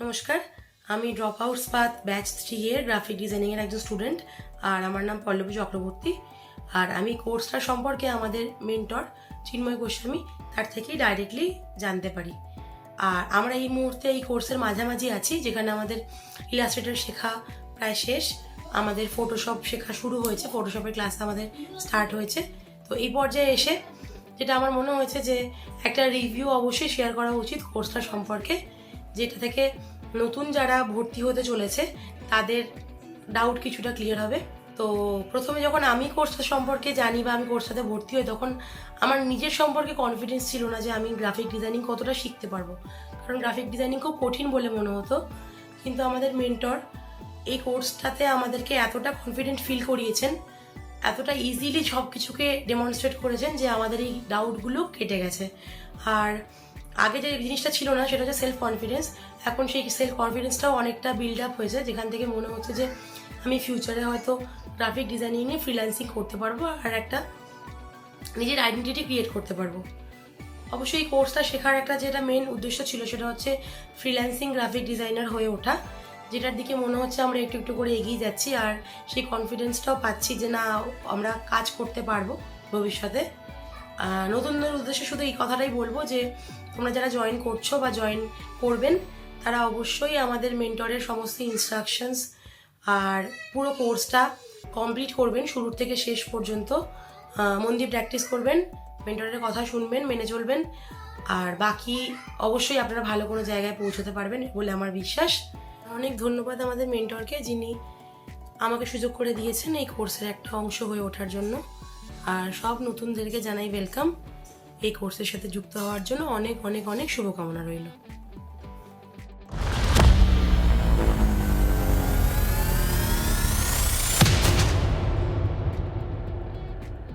নমস্কার, আমি drop outs path batch 3 এর গ্রাফিক ডিজাইনিংয়ের একজন স্টুডেন্ট। আর আমার নাম পল্লবী চক্রবর্তী। আর আমি কোর্সটা সম্পর্কে আমাদের মেন্টর চিন্ময় গোস্বামী তার থেকেই ডাইরেক্টলি জানতে পারি। আর আমরা এই মুহূর্তে এই কোর্সের মাঝামাঝি আছি, যেখানে আমাদের ইলাস্ট্রেটর শেখা প্রায় শেষ, আমাদের ফটোশপ শেখা শুরু হয়েছে, ফটোশপের ক্লাস আমাদের স্টার্ট হয়েছে। তো এই পর্যায়ে এসে যেটা আমার মনে হয়েছে যে একটা রিভিউ অবশ্যই শেয়ার করা উচিত কোর্সটা সম্পর্কে, যেটা থেকে নতুন যারা ভর্তি হতে চলেছে তাদের ডাউট কিছুটা ক্লিয়ার হবে। তো প্রথমে যখন আমি কোর্সটা সম্পর্কে জানি বা আমি কোর্সটাতে ভর্তি হই, তখন আমার নিজের সম্পর্কে কনফিডেন্স ছিল না যে আমি গ্রাফিক ডিজাইনিং কতটা শিখতে পারবো, কারণ গ্রাফিক ডিজাইনিং খুব কঠিন বলে মনে হতো। কিন্তু আমাদের মেন্টর এই কোর্সটাতে আমাদেরকে এতটা কনফিডেন্ট ফিল করিয়েছেন, এতটা ইজিলি সব কিছুকে ডেমনস্ট্রেট করেছেন যে আমাদের এই ডাউটগুলো কেটে গেছে। আর আগে যে জিনিসটা ছিল না সেটা হচ্ছে সেলফ কনফিডেন্স। এখন সেই সেলফ কনফিডেন্সটাও অনেকটা বিল্ড আপ হয়েছে, যেখান থেকে মনে হচ্ছে যে আমি ফিউচারে হয়তো গ্রাফিক ডিজাইনিং নিয়ে ফ্রিল্যান্সিং করতে পারবো আর একটা নিজের আইডেন্টিটি ক্রিয়েট করতে পারবো। অবশ্যই এই কোর্সটা শেখার একটা যেটা মেন উদ্দেশ্য ছিল সেটা হচ্ছে ফ্রিল্যান্সিং গ্রাফিক ডিজাইনার হয়ে ওঠা, যেটার দিকে মনে হচ্ছে আমরা একটু একটু করে এগিয়ে যাচ্ছি। আর সেই কনফিডেন্সটাও পাচ্ছি যে না, আমরা কাজ করতে পারবো ভবিষ্যতে। নতুনদের উদ্দেশ্যে শুধু এই কথাটাই বলবো যে তোমরা যারা জয়েন করছো বা জয়েন করবেন, তারা অবশ্যই আমাদের মেন্টরের সমস্ত ইনস্ট্রাকশনস আর পুরো কোর্সটা কমপ্লিট করবেন শুরু থেকে শেষ পর্যন্ত। মন দিয়ে প্র্যাকটিস করবেন, মেন্টরের কথা শুনবেন, মেনে চলবেন, আর বাকি অবশ্যই আপনারা ভালো কোনো জায়গায় পৌঁছতে পারবেন বলে আমার বিশ্বাস। অনেক ধন্যবাদ আমাদের মেন্টরকে, যিনি আমাকে সুযোগ করে দিয়েছেন এই কোর্সের একটা অংশ হয়ে ওঠার জন্য। আর সব নতুনদেরকে জানাই ওয়েলকাম। এই কোর্সের সাথে যুক্ত হওয়ার জন্য অনেক অনেক অনেক শুভকামনা রইল।